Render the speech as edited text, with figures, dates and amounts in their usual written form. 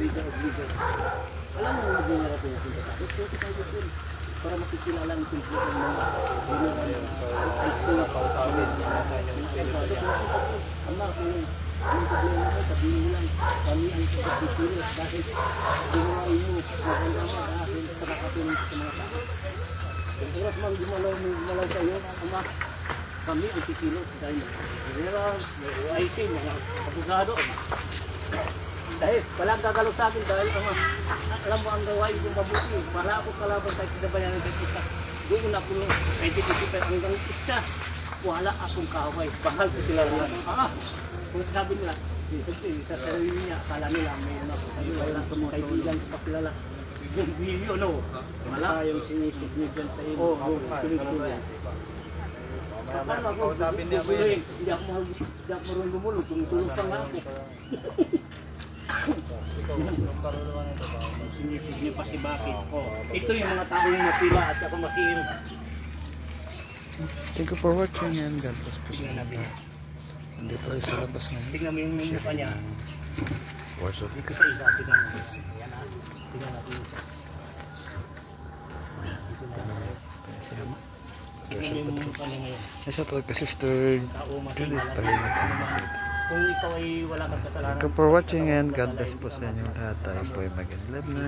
breeder of leader. Alam mo mga bunga na pinapunta sa akin, 45 yun. Para makikilala ang kultura ng mga high school. Ama, kung ang problema ko, sabihin lang, kami ang pagkikilos dahil ginawain mo, maganda mo dahil nakakatulong sa mga tao. Kung oras mang gumalaw sa iyo, ama, kami ang kikilos dahil may IT, mga abogado. Dahil walang gagalaw sa akin dahil alam mo ang gawain kong mabuti. Para ako kalaban tayo sa bayan ng isa. Doon ako nung 2025 hanggang isa. Wala akong kaway. Bahal ko sila lang. Kung sabi nila, sa sarili niya, akala nila may wala sa mga kaibigan sa kapilala. Yung video, no? Wala. Yung sinisip niyo dyan sa iyo. Oo, sinisip niya. Paano ako? Hindi ako marunong gumulog. Tumutulog pa nga ako. Sinisig niyo pa si Bakit. Ito yung mga tao yung napila at ako makiin. Thank you for watching and God bless po sa inyo. Nandito tayo sa labas ngayon. Tingnan mo yung mukha niya. Worship. Dito sa isa, tingnan mo. Ayan na. Tingnan natin ito. Tingnan mo yung mukha niya ngayon. Nasa pag ka Sister Julius Palimat. Kung ikaw ay wala kang kasalanan. Thank you for watching and God bless po sa inyo lahat. Tayo po ay mag-live na.